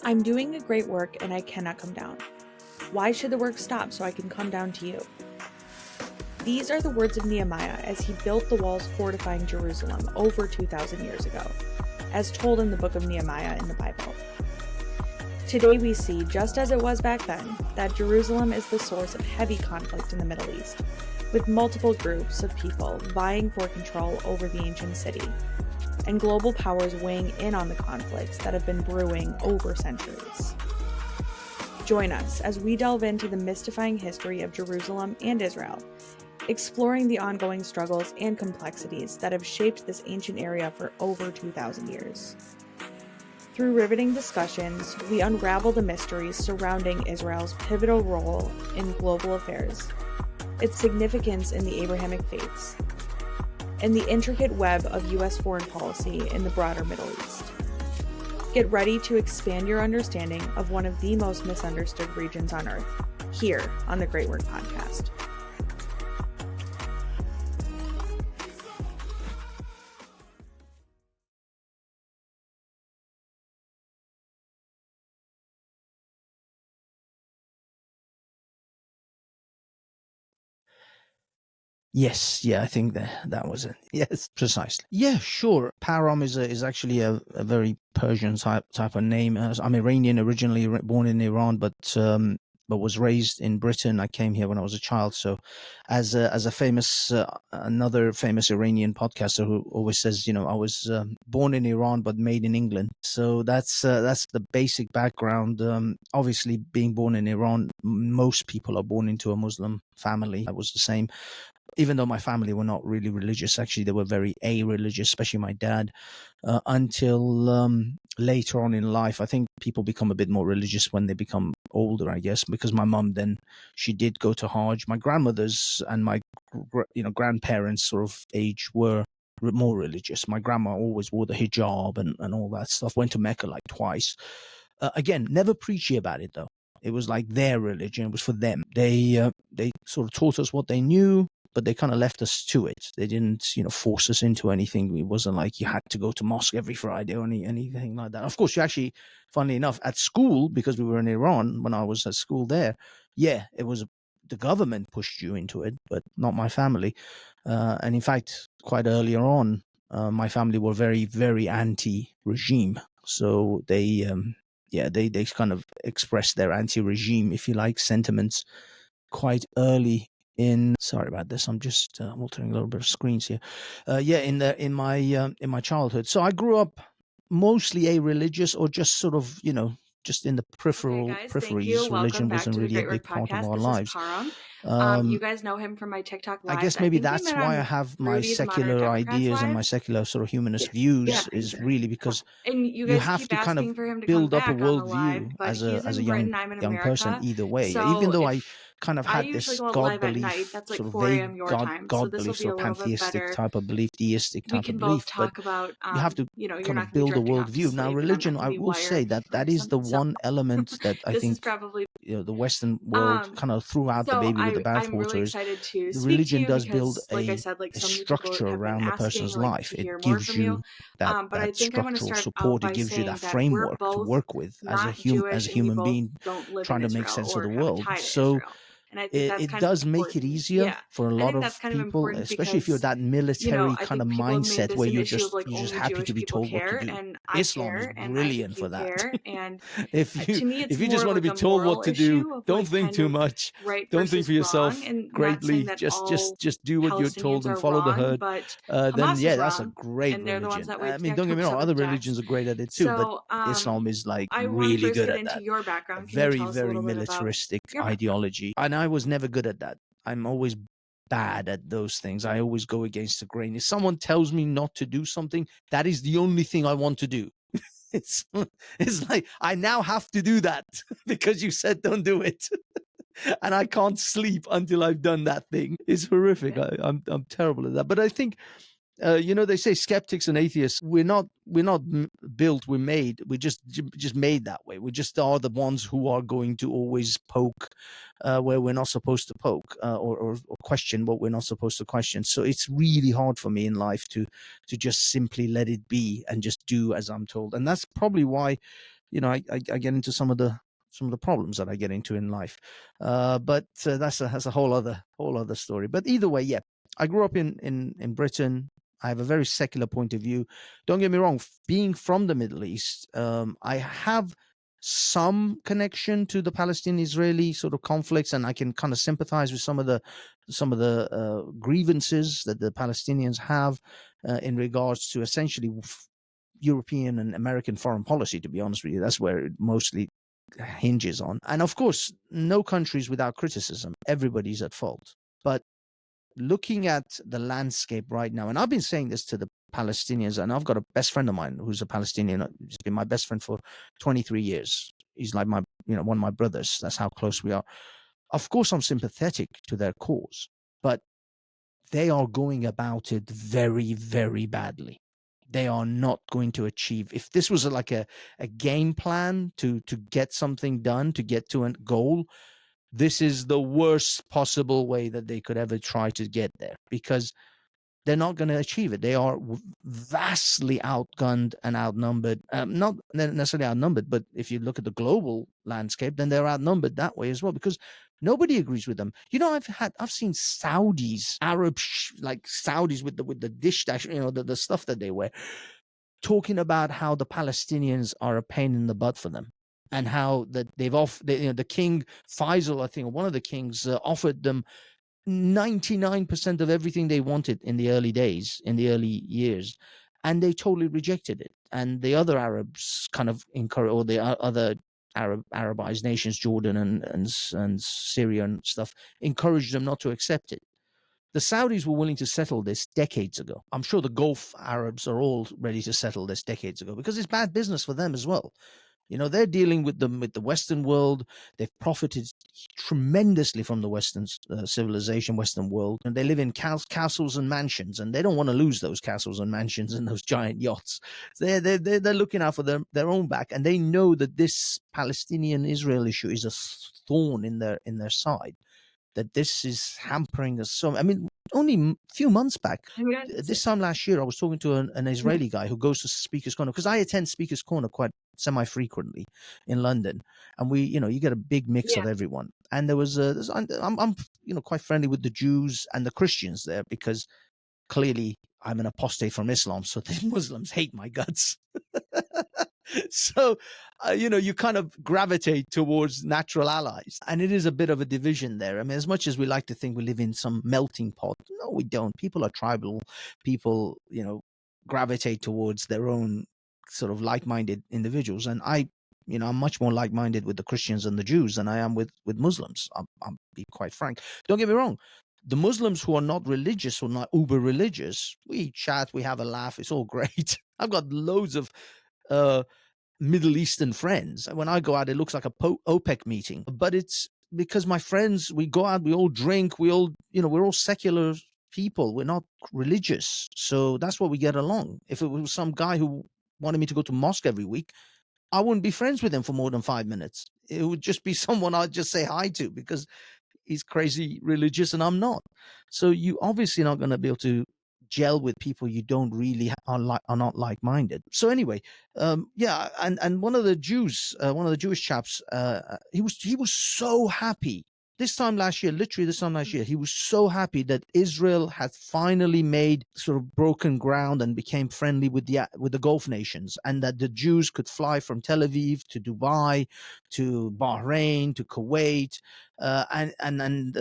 I'm doing a great work and I cannot come down. Why should the work stop so I can come down to you? These are the words of Nehemiah as he built the walls fortifying Jerusalem over 2,000 years ago, as told in the book of Nehemiah in the Bible. Today we see, just as it was back then, that Jerusalem is the source of heavy conflict in the Middle East, with multiple groups of people vying for control over the ancient city, and global powers weighing in on the conflicts that have been brewing over centuries. Join us as we delve into the mystifying history of Jerusalem and Israel, exploring the ongoing struggles and complexities that have shaped this ancient area for over 2,000 years. Through riveting discussions, we unravel the mysteries surrounding Israel's pivotal role in global affairs, its significance in the Abrahamic faiths, and the intricate web of U.S. foreign policy in the broader Middle East. Get ready to expand your understanding of one of the most misunderstood regions on Earth, here on the Great Work Podcast. Yes, yeah, I think that was it. Yes, precisely. Yeah, sure. Parham is actually a very Persian type of name. I'm Iranian originally, born in Iran, but was raised in Britain. I came here when I was a child. So, as a famous another famous Iranian podcaster who always says, I was born in Iran but made in England. So that's the basic background. Obviously, being born in Iran, most people are born into a Muslim family. I was the same. Even though my family were not really religious, actually they were very a-religious, especially my dad, until later on in life. I think people become a bit more religious when they become older, I guess, because my mum then, she did go to Hajj. My grandmothers and my grandparents sort of age were more religious. My grandma always wore the hijab and all that stuff, went to Mecca like twice. Again, never preachy about it though. It was like their religion. It was for them. They sort of taught us what they knew, but they kind of left us to it. They didn't, force us into anything. It wasn't like you had to go to mosque every Friday or anything like that. Of course, you actually, funnily enough, at school, because we were in Iran when I was at school there, yeah, it was the government pushed you into it, but not my family. And in fact, quite earlier on, my family were very, very anti-regime. So they kind of expressed their anti-regime, if you like, sentiments quite early in. Sorry about this. I'm just altering a little bit of screens here. In my childhood. So I grew up mostly a-religious, or just sort of, just in the peripheries. Religion wasn't really a big part of our lives. You guys know him from my TikTok live. I guess maybe that's why I have my secular ideas and my secular sort of humanist views is really because you have to kind of build up a worldview as a young person either way. Even though I kind of had this God belief, sort of vague God belief, sort of pantheistic type of belief, deistic type of belief, but you have to kind of build a worldview. Now, religion, I will say that is the one element that I think the Western world kind of threw out the baby with the bathwater. Is the religion does build a structure around the person's life. It gives you that structural support. It gives you that framework to work with as a human being trying to make sense of the world. So it does make it easier for a lot of people, especially if you're that military kind of mindset where you're just happy to be told what to do. Islam is brilliant for that. If you just want to be told what to do, don't think too much, don't think for yourself greatly, just do what you're told and follow the herd. Then yeah, that's a great religion. I mean, don't get me wrong, other religions are great at it too, but Islam is like really good at that. A very, very militaristic ideology. And I was never good at that. I'm always bad at those things. I always go against the grain. If someone tells me not to do something, that is the only thing I want to do. It's like I now have to do that because you said don't do it. And I can't sleep until I've done that thing. It's horrific. I'm terrible at that. But I think they say skeptics and atheists, we're not built, we're made. We're just made that way. We just are the ones who are going to always poke where we're not supposed to poke, or question what we're not supposed to question. So it's really hard for me in life to just simply let it be and just do as I'm told. And that's probably why I get into some of the problems that I get into in life. But that's a whole other story. But either way, yeah, I grew up in Britain. I have a very secular point of view. Don't get me wrong. Being from the Middle East, I have some connection to the Palestinian-Israeli sort of conflicts, and I can kind of sympathize with some of the grievances that the Palestinians have in regards to essentially European and American foreign policy. To be honest with you, that's where it mostly hinges on. And of course, no country is without criticism. Everybody's at fault. But looking at the landscape right now, and I've been saying this to the Palestinians, and I've got a best friend of mine who's a Palestinian. He's been my best friend for 23 years. He's like my, one of my brothers. That's how close we are. Of course, I'm sympathetic to their cause, but they are going about it very, very badly. They are not going to achieve. If this was like a game plan to get something done, to get to a goal, this is the worst possible way that they could ever try to get there, because they're not going to achieve it. They are vastly outgunned and outnumbered. Not necessarily outnumbered, but if you look at the global landscape, then they're outnumbered that way as well, because nobody agrees with them. I've seen Saudis, Arab, like Saudis with the dish dash, the stuff that they wear, talking about how the Palestinians are a pain in the butt for them, and how that the King Faisal, I think, one of the kings, offered them 99% of everything they wanted in the early days, in the early years, and they totally rejected it. And the other Arabs kind of encourage, or the other Arabized nations, Jordan and Syria and stuff, encouraged them not to accept it. The Saudis were willing to settle this decades ago. I'm sure the Gulf Arabs are all ready to settle this decades ago, because it's bad business for them as well. They're dealing with the Western world. They've profited tremendously from the Western civilization, Western world, and they live in castles and mansions, and they don't want to lose those castles and mansions and those giant yachts. They're looking out for their own back, and they know that this Palestinian-Israel issue is a thorn in their side. That this is hampering us so. I mean, only a few months back, this time last year, I was talking to an Israeli guy who goes to Speaker's Corner, because I attend Speaker's Corner quite semi-frequently in London, and you get a big mix of everyone. And there was I'm quite friendly with the Jews and the Christians there, because clearly I'm an apostate from Islam, so the Muslims hate my guts. So, you kind of gravitate towards natural allies. And it is a bit of a division there. I mean, as much as we like to think we live in some melting pot, no, we don't. People are tribal. People, gravitate towards their own sort of like-minded individuals. And I'm much more like-minded with the Christians and the Jews than I am with Muslims. I'll be quite frank. Don't get me wrong. The Muslims who are not religious or not uber religious, we chat, we have a laugh. It's all great. I've got loads of Middle Eastern friends. When I go out, it looks like a OPEC meeting, but it's because my friends, we go out, we all drink, we're all secular people. We're not religious. So that's why we get along. If it was some guy who wanted me to go to mosque every week, I wouldn't be friends with him for more than 5 minutes. It would just be someone I'd just say hi to, because he's crazy religious and I'm not. So you obviously not going to be able to gel with people you don't really are not like-minded. So anyway, and one of the Jews, one of the Jewish chaps, he was so happy this time last year, he was so happy that Israel had finally made sort of broken ground and became friendly with the Gulf nations, and that the Jews could fly from Tel Aviv to Dubai, to Bahrain, to Kuwait, and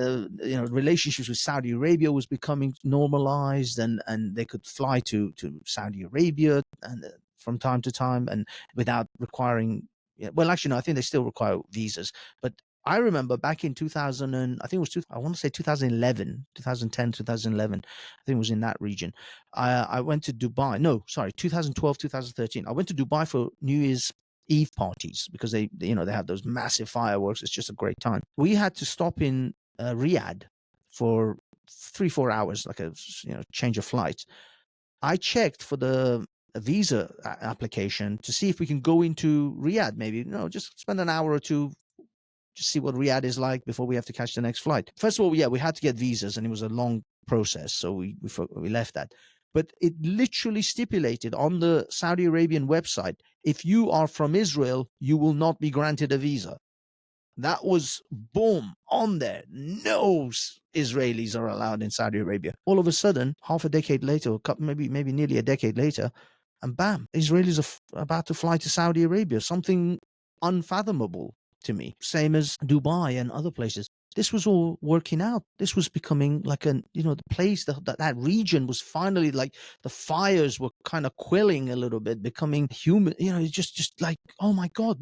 relationships with Saudi Arabia was becoming normalized, and they could fly to Saudi Arabia and from time to time, and without requiring. Well, actually, no, I think they still require visas, but I remember back in 2000, and I think it was I want to say 2011, 2010, 2011. I think it was in that region. I went to Dubai. No, sorry, 2012, 2013. I went to Dubai for New Year's Eve parties, because they have those massive fireworks. It's just a great time. We had to stop in Riyadh for 3-4 hours, like a change of flight. I checked for the visa application to see if we can go into Riyadh, maybe just spend an hour or two, just see what Riyadh is like before we have to catch the next flight. First of all, we had to get visas, and it was a long process, so we left that. but it literally stipulated on the Saudi Arabian website, if you are from Israel, you will not be granted a visa. That was boom on there. No Israelis are allowed in Saudi Arabia. All of a sudden, half a decade later, or maybe nearly a decade later, and bam, Israelis are about to fly to Saudi Arabia. Something unfathomable to me. Same as Dubai and other places. This was all working out. This was becoming like the place that region was finally like the fires were kind of quelling a little bit, becoming human. Just like, oh my God,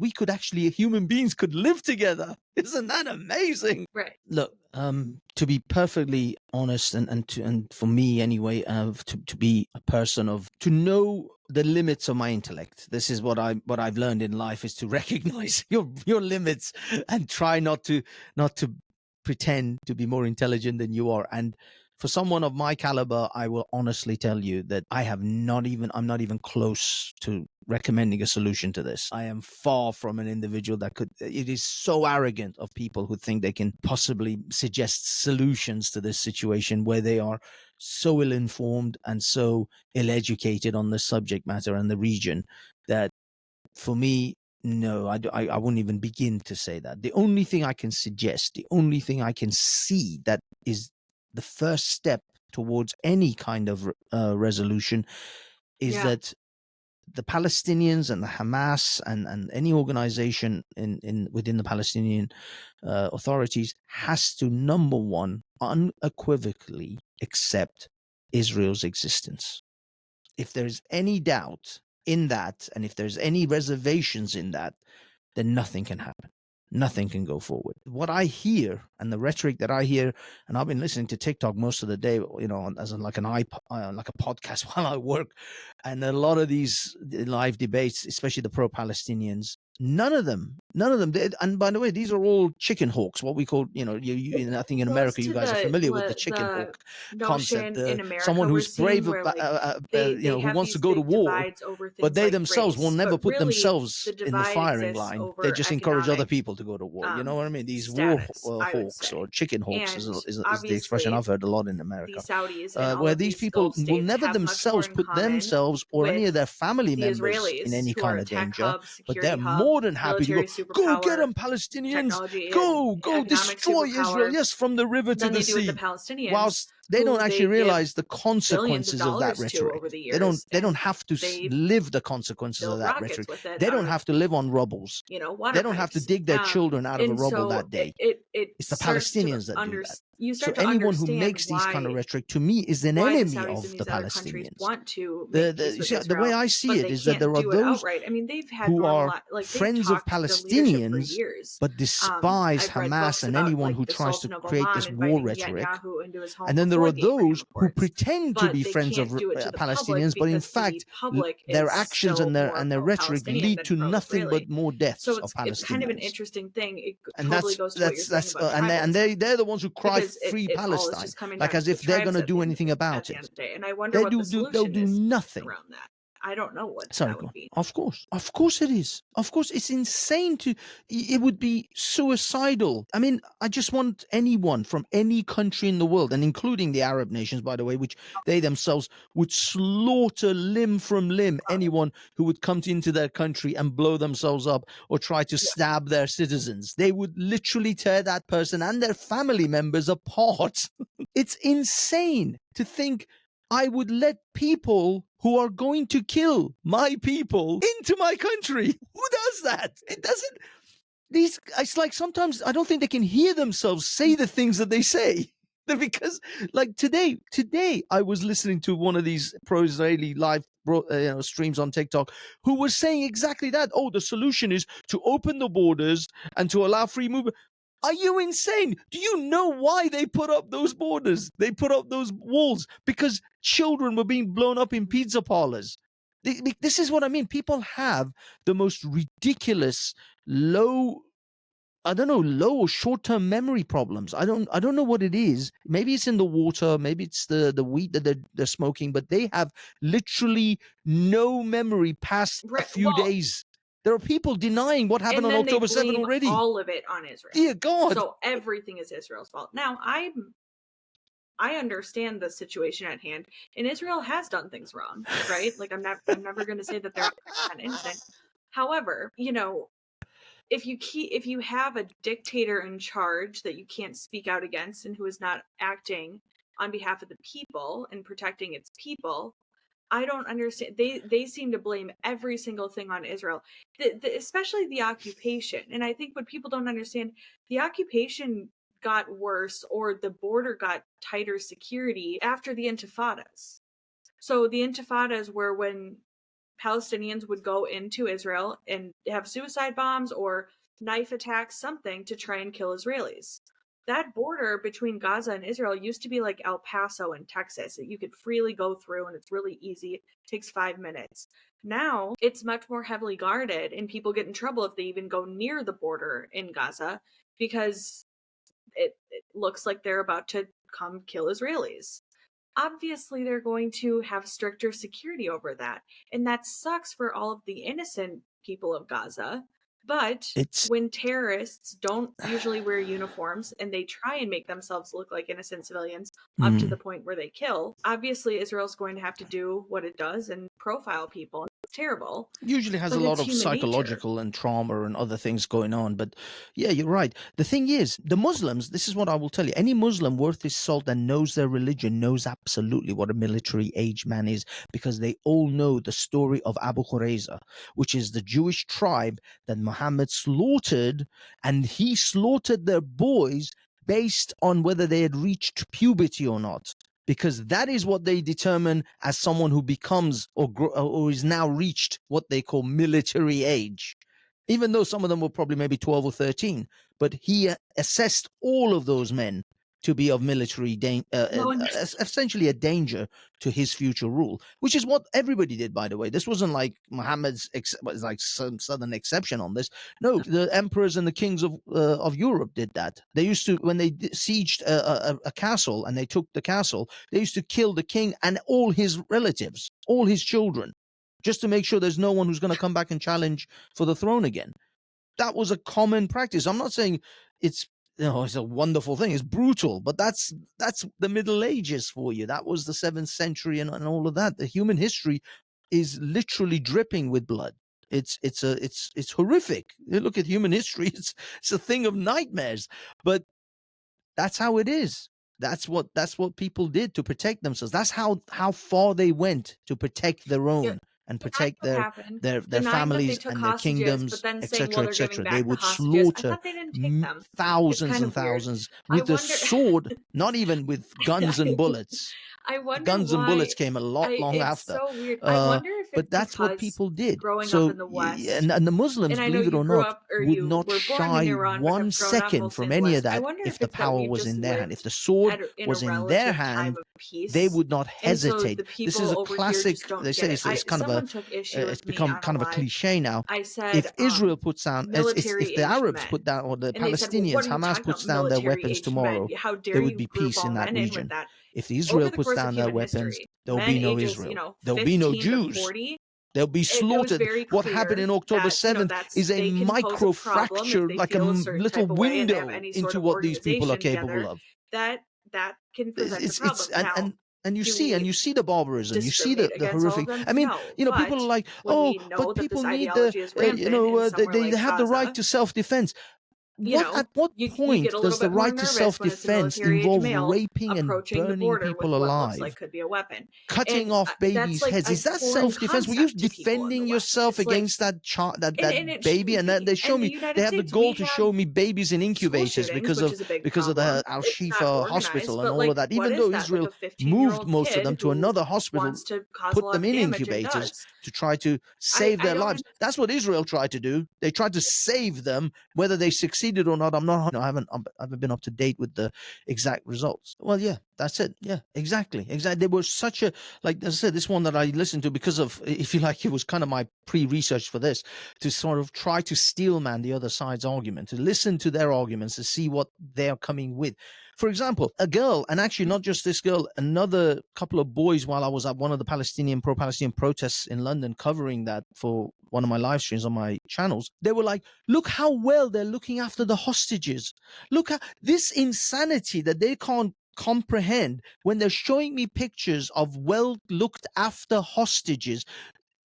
human beings could live together. Isn't that amazing? Right. Look, to be perfectly honest, and for me anyway, to be a person to know the limits of my intellect. This is what I've learned in life, is to recognize your limits and try not to pretend to be more intelligent than you are. And for someone of my caliber, I will honestly tell you that I'm not even close to recommending a solution to this. I am far from an individual it is so arrogant of people who think they can possibly suggest solutions to this situation, where they are so ill-informed and so ill-educated on the subject matter and the region, that for me, no, I wouldn't even begin to say that. The only thing I can suggest, the only thing I can see that is the first step towards any kind of resolution is that the Palestinians and the Hamas and any organization within the Palestinian authorities has to, number one, unequivocally accept Israel's existence. If there's any doubt in that, and if there's any reservations in that, then nothing can happen. Nothing can go forward. What I hear and the rhetoric that I hear, and I've been listening to TikTok most of the day, as like an like a podcast while I work, and a lot of these live debates, especially the pro-Palestinians, none of them. And by the way, these are all chicken hawks. What we call, I think in America, you guys are familiar with the chicken hawk concept. Someone who's brave, who wants to go to war, but they themselves will never put themselves in the firing line. They just encourage other people to go to war. You know what I mean? These war hawks or chicken hawks is the expression I've heard a lot in America. The Saudis and where these people will never themselves put themselves or any of their family members in any kind of danger, but they're more than happy to go get them, Palestinians, go destroy Israel, yes, from the river to the sea, whilst they don't actually realize the consequences of that rhetoric. They don't have to live the consequences of that rhetoric. They don't have to live on rubbles. They don't have to dig their children out of a rubble that day. It's the Palestinians that do that. So anyone who makes these kind of rhetoric, to me, is an enemy of the Palestinians. The way I see it is that there are those who are friends of Palestinians but despise Hamas and anyone who tries to create this war rhetoric. And then there are those who pretend to be friends of Palestinians, but in fact, their actions and their rhetoric lead to nothing but more deaths of Palestinians. It's kind of an interesting thing. And they're the ones who cry free Palestine, like as if they're going to do anything about it. And I wonder what the solution is nothing around that. I don't know what that would be. Of course it is. Of course, it's insane it would be suicidal. I mean, I just want anyone from any country in the world, and including the Arab nations, by the way, which they themselves would slaughter limb from limb anyone who would come into their country and blow themselves up or try to stab their citizens. They would literally tear that person and their family members apart. It's insane to think I would let people who are going to kill my people into my country. Who does that? It doesn't. It's like sometimes I don't think they can hear themselves say the things that they say. Because like today I was listening to one of these pro-Israeli live streams on TikTok who was saying exactly that. Oh, the solution is to open the borders and to allow free movement. Are you insane? Do you know why they put up those borders? They put up those walls because children were being blown up in pizza parlors. This is what I mean. People have the most ridiculous low or short-term memory problems. I don't know what it is. Maybe it's in the water. Maybe it's the weed that they're smoking. But they have literally no memory past a few days. There are people denying what happened on October 7 already. All of it on Israel. Dear God. So everything is Israel's fault. Now, I understand the situation at hand, and Israel has done things wrong, right? Like I'm never going to say that they're not innocent. However, if you have a dictator in charge that you can't speak out against and who is not acting on behalf of the people and protecting its people, I don't understand. They seem to blame every single thing on Israel, especially the occupation. And I think what people don't understand, the occupation got worse, or the border got tighter security after the intifadas. So the intifadas were when Palestinians would go into Israel and have suicide bombs or knife attacks, something to try and kill Israelis. That border between Gaza and Israel used to be like El Paso in Texas. You could freely go through and it's really easy. It takes 5 minutes. Now it's much more heavily guarded and people get in trouble if they even go near the border in Gaza because it looks like they're about to come kill Israelis. Obviously they're going to have stricter security over that. And that sucks for all of the innocent people of Gaza. But when terrorists don't usually wear uniforms and they try and make themselves look like innocent civilians up to the point where they kill, obviously Israel's going to have to do what it does and profile people. It's terrible. Usually has a lot of psychological and trauma and other things going on. But yeah, you're right. The thing is, the Muslims, this is what I will tell you. Any Muslim worth his salt that knows their religion knows absolutely what a military age man is, because they all know the story of Abu Khurayza, which is the Jewish tribe that Muhammad slaughtered, and he slaughtered their boys based on whether they had reached puberty or not, because that is what they determine as someone who becomes or is now reached what they call military age, even though some of them were probably maybe 12 or 13. But he assessed all of those men to be of military essentially a danger to his future rule, which is what everybody did, by the way. This wasn't like Muhammad's was like some southern exception on this. No, the emperors and the kings of Europe did that. They used to, when they sieged a castle and they took the castle, they used to kill the king and all his relatives, all his children, just to make sure there's no one who's going to come back and challenge for the throne again. That was a common practice. I'm not saying it's it's a wonderful thing. It's brutal, but that's the Middle Ages for you. That was the 7th century and all of that. The human history is literally dripping with blood. It's horrific. You look at human history; it's a thing of nightmares. But that's how it is. That's what people did to protect themselves. That's how far they went to protect their own and protect their families and their kingdoms, etc., etc. They would slaughter thousands and thousands with the sword, not even with guns and bullets. I wonder guns and bullets came a lot long after. So weird. I wonder if but that's what people did. Growing up in the West, and the Muslims, believe it or not, would not shy 1 second from any of that if the power was in their hand. If the sword was in their hand, they would not hesitate. This is a classic. They say it's kind of it's become kind of a cliche now. I said, if Israel puts down, if the Arabs put down, or the Palestinians, Hamas puts down their weapons tomorrow, there would be peace in that region. If Israel puts down their weapons, there'll be no Israel. There'll be no Jews. They'll be slaughtered. What happened in October 7th is a micro fracture, like a little window into what these people are capable of. That can present a problem. And you see the barbarism, you see the horrific. I mean, people are like, but people need they have the right to self-defense. At what point does the right to self-defense involve raping and burning people alive? Like could be a weapon. Cutting off babies' heads. Is that self-defense? Were you defending yourself against that child, that baby? And they show me, they have the goal to show me babies in incubators because of the Al-Shifa hospital and all of that. Even though Israel moved most of them to another hospital, put them in incubators to try to save their lives. That's what Israel tried to do. They tried to save them, whether they succeeded or not. I haven't been up to date with the exact results. Well, yeah, that's it. Yeah, exactly. They were such a, like as I said, this one that I listened to because of, if you like, it was kind of my pre-research for this, to sort of try to steelman the other side's argument, to listen to their arguments, to see what they're coming with. For example, a girl, and actually not just this girl, another couple of boys, while I was at one of the pro-Palestinian protests in London covering that for one of my live streams on my channels, they were like, look how well they're looking after the hostages. Look at this insanity that they can't comprehend when they're showing me pictures of well looked after hostages.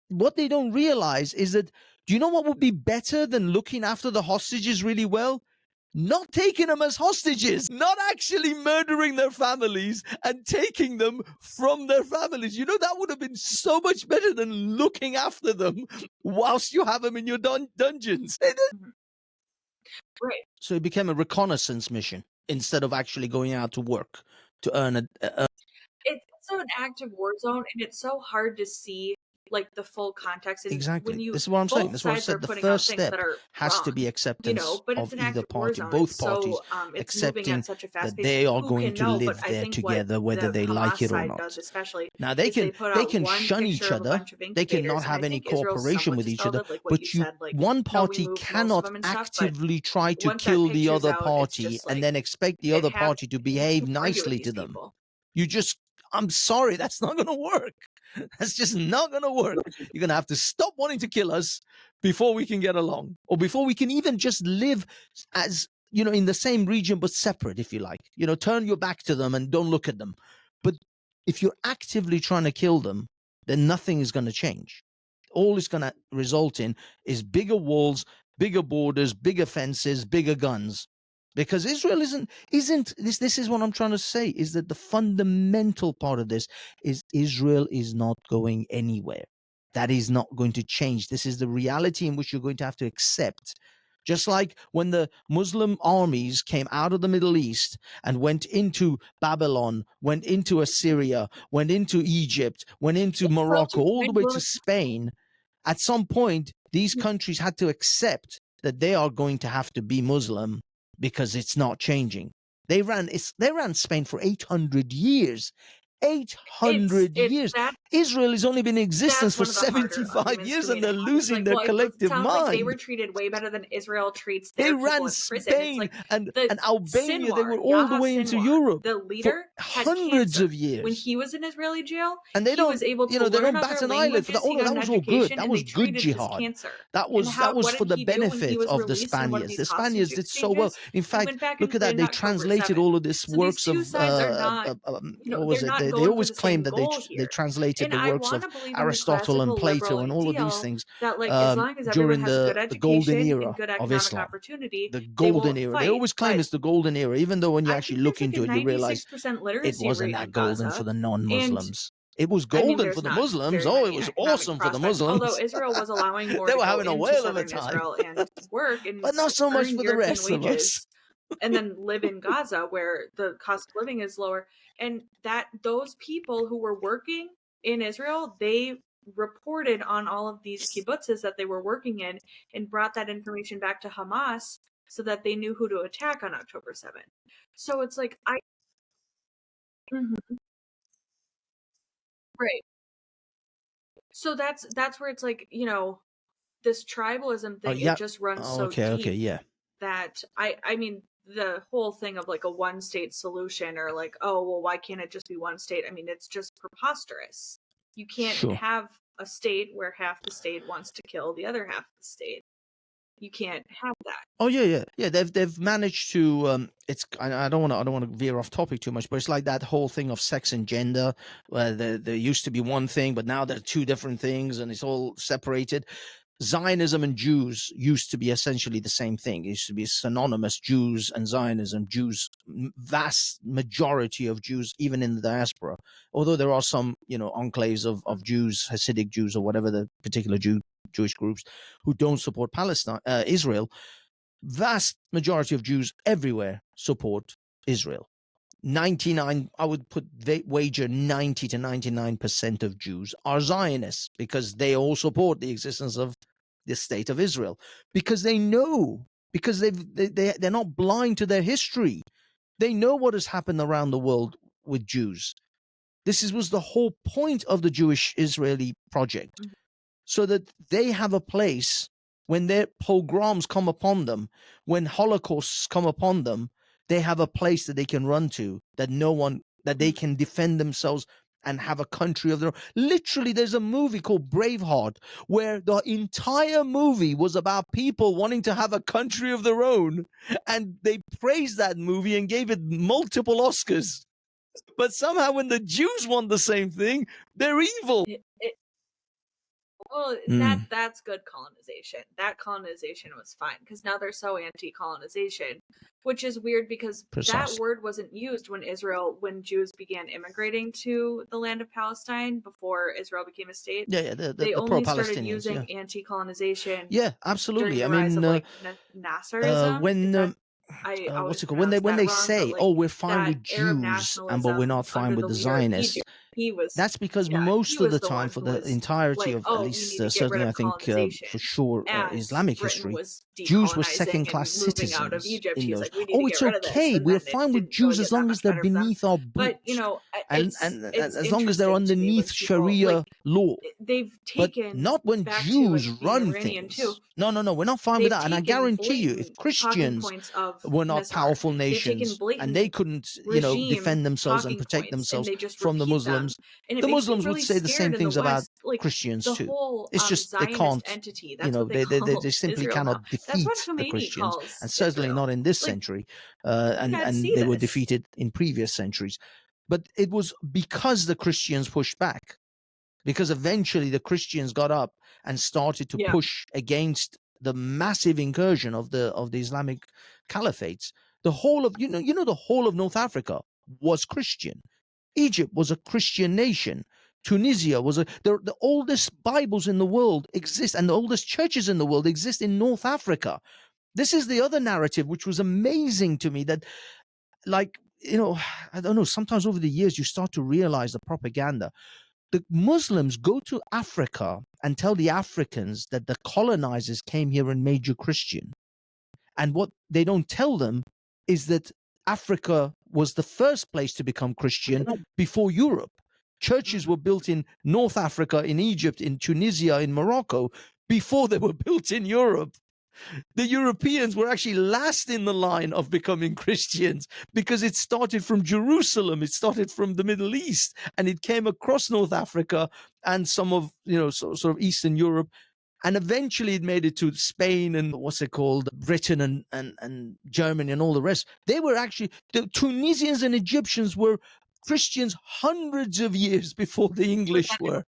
What they don't realize is that, do you know what would be better than looking after the hostages really well? Not taking them as hostages, not actually murdering their families and taking them from their families. You know, that would have been so much better than looking after them whilst you have them in your dungeons. Right. So it became a reconnaissance mission instead of actually going out to work to earn It's also an active war zone, and it's so hard to see like the full context. And exactly. when you This is what I'm saying. both That's what I sides are said. The putting out first things step that are has to wrong, be acceptance but it's of an either active war party, zone. both It's parties so it's moving accepting at such a fast that pace. they are Who going can to know? But live I there think what together, whether the they like Hamas it or side not. does, especially, Now they is they can put they out can one shun each picture of a other. bunch of They cannot incubators, and I have any think Israel's cooperation somewhat with just each other. solid, like what you But said. Like, one no, we party moved most of cannot them and stuff. But actively try to once that kill the picture's other out, it's party just and like then expect the it other have party to you behave can't argue with nicely these to them. people. I'm sorry, that's not going to work. That's just not going to work. You're going to have to stop wanting to kill us before we can get along, or before we can even just live as, in the same region but separate, if you like. Turn your back to them and don't look at them. But if you're actively trying to kill them, then nothing is going to change. All it's going to result in is bigger walls, bigger borders, bigger fences, bigger guns. Because Israel isn't this is what I'm trying to say, is that the fundamental part of this is Israel is not going anywhere. That is not going to change. This is the reality in which you're going to have to accept. Just like when the Muslim armies came out of the Middle East and went into Babylon, went into Assyria, went into Egypt, went into Morocco, all the way to Spain, at some point, these countries had to accept that they are going to have to be Muslim because it's not changing. They ran Spain for 800 years. 800 years. Israel has only been in existence for 75 years and they're losing their collective mind. It sounds like they were treated way better than Israel treats their people in prison. Spain it's like and Albania. They were all the way into Europe. The leader for hundreds of years. When he was in Israeli jail, and they was able to they learn don't bat other an eyelid for that. languages. Oh no, that was all good. That was good jihad. That was for the benefit of the Spaniards. The Spaniards did so well. In fact, look at that. They translated all of this works of what was it? They always claim that they translated the works of Aristotle and Plato and all of these things during the golden era of Islam. The golden era. They always claim it's the golden era, even though when you actually look into it, you realize it wasn't that golden for the non-Muslims. It was golden for the Muslims. Oh, it was awesome for the Muslims. Although Israel was allowing more they to were go having a into whale of a southern time. Israel and work and but not so much for the rest of us. And then live in Gaza where the cost of living is lower. And that those people who were working in Israel, they reported on all of these kibbutzes that they were working in and brought that information back to Hamas so that they knew who to attack on October 7th. So it's like Right. So that's where it's like, this tribalism thing, it just runs so deep that I mean, the whole thing of like a one state solution or like, oh, well, why can't it just be one state? I mean, it's just preposterous. You can't have a state where half the state wants to kill the other half of the state. You can't have that. Oh yeah. They've managed to. I don't want to veer off topic too much, but it's like that whole thing of sex and gender, where there used to be one thing, but now there are two different things, and it's all separated. Zionism and Jews used to be essentially the same thing. It used to be synonymous. Jews and Zionism. Jews, vast majority of Jews, even in the diaspora. Although there are some, enclaves of Jews, Hasidic Jews, or whatever the particular Jewish groups who don't support Israel. Vast majority of Jews everywhere support Israel. 99, I would wager 90 to 99% of Jews are Zionists because they all support the existence of the state of Israel, because they know, because they're not blind to their history. They know what has happened around the world with Jews. This was the whole point of the Jewish-Israeli project, so that they have a place when their pogroms come upon them, when holocausts come upon them, they have a place that they can run to, that they can defend themselves and have a country of their own. Literally, there's a movie called Braveheart where the entire movie was about people wanting to have a country of their own, and they praised that movie and gave it multiple Oscars. But somehow when the Jews want the same thing, they're evil. Well, that's good colonization. That colonization was fine because now they're so anti-colonization, which is weird because that word wasn't used when Jews began immigrating to the land of Palestine before Israel became a state. Yeah, they only started using anti-colonization. Yeah, absolutely. During the rise of like Nasserism. When what's it called? When they say, "Oh, we're fine with Jews, but we're not fine with the Zionists," that's because most of the time, for the entirety of at least certainly, I think for sure, Islamic history, Jews were second-class citizens in those. Oh, it's okay. We're fine with Jews as long as they're beneath our boots, and as long as they're underneath Sharia law. They've taken, but not when Jews run things. No, we're not fine with that. And I guarantee you, if Christians were not powerful nations and they couldn't, defend themselves and protect themselves from the Muslims, the Muslims would say the same things about Christians too. It's just they can't, they simply cannot defeat the Christians, and certainly not in this century. And they were defeated in previous centuries. But it was because the Christians pushed back. Because eventually the Christians got up and started to push against the massive incursion of the Islamic caliphates. The whole of the whole of North Africa was Christian. Egypt was a Christian nation. Tunisia was the oldest Bibles in the world exist, and the oldest churches in the world exist in North Africa. This is the other narrative, which was amazing to me. That, I don't know. Sometimes over the years, you start to realize the propaganda. The Muslims go to Africa and tell the Africans that the colonizers came here and made you Christian. And what they don't tell them is that Africa was the first place to become Christian before Europe. Churches were built in North Africa, in Egypt, in Tunisia, in Morocco, before they were built in Europe. The Europeans were actually last in the line of becoming Christians because it started from Jerusalem, it started from the Middle East, and it came across North Africa and some of, sort of Eastern Europe. And eventually it made it to Spain and Britain and Germany and all the rest. They were actually, the Tunisians and Egyptians were Christians hundreds of years before the English were.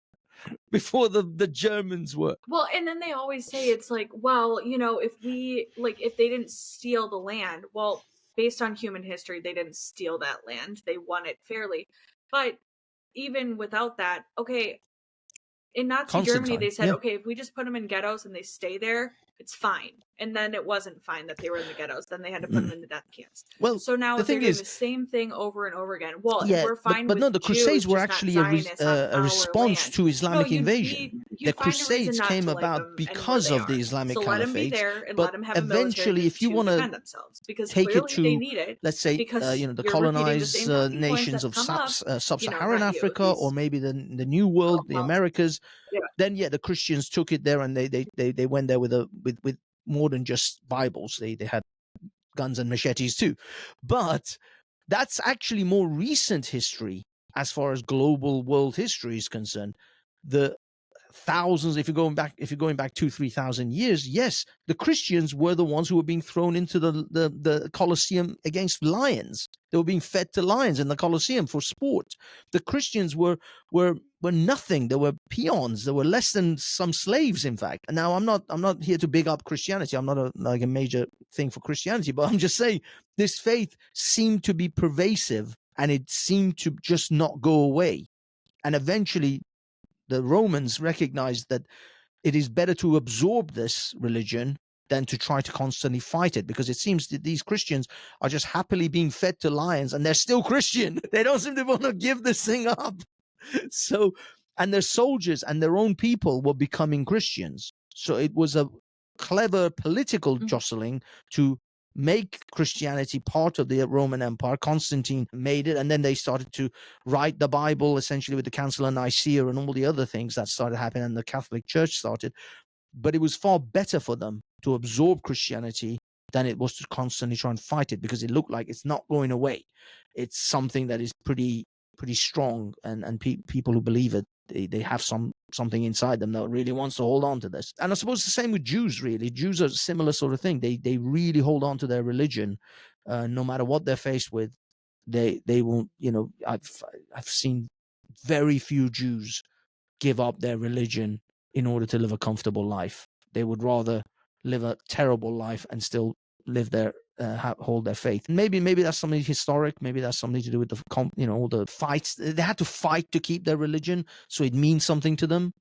Before the Germans were. Well, and then they always say it's like, well, if they didn't steal the land, well, based on human history, they didn't steal that land. They won it fairly. But even without that, okay, in Nazi Germany, they said, okay, if we just put them in ghettos and they stay there, it's fine. And then it wasn't fine that they were in the ghettos. Then they had to put them in the death camps. Well, so now they're doing the same thing over and over again. Well, if we're fine but with no, the Crusades Jews, were actually a response to Islamic invasion. The Crusades came about because of the Islamic Caliphate. But eventually, if you want to take it to, let's say, the colonized nations of sub-Saharan Africa, or maybe the New World, the Americas, then the Christians took it there, and they went there with more than just Bibles. They had guns and machetes too. But that's actually more recent history as far as global world history is concerned. The thousands, if you're going back 2,000-3,000 years, yes, the Christians were the ones who were being thrown into the Colosseum against lions. They were being fed to lions in the Colosseum for sport. The Christians were nothing. They were peons. They were less than some slaves, in fact. And now I'm not here to big up Christianity. I'm not a major thing for Christianity, but I'm just saying this faith seemed to be pervasive, and it seemed to just not go away. And eventually the Romans recognized that it is better to absorb this religion than to try to constantly fight it, because it seems that these Christians are just happily being fed to lions, and they're still Christian. They don't seem to want to give this thing up. So, and their soldiers and their own people were becoming Christians. So it was a clever political jostling to make Christianity part of the Roman Empire. Constantine made it, and then they started to write the Bible, essentially with the Council of Nicaea and all the other things that started happening, and the Catholic Church started. But it was far better for them to absorb Christianity than it was to constantly try and fight it, because it looked like it's not going away. It's something that is pretty strong, and people who believe it, they have something inside them that really wants to hold on to this. And I suppose the same with Jews, really. Jews are a similar sort of thing. They really hold on to their religion, no matter what they're faced with. They won't, I've seen very few Jews give up their religion in order to live a comfortable life. They would rather live a terrible life and still live their hold their faith. Maybe that's something historic. Maybe that's something to do with all the fights. They had to fight to keep their religion, so it means something to them.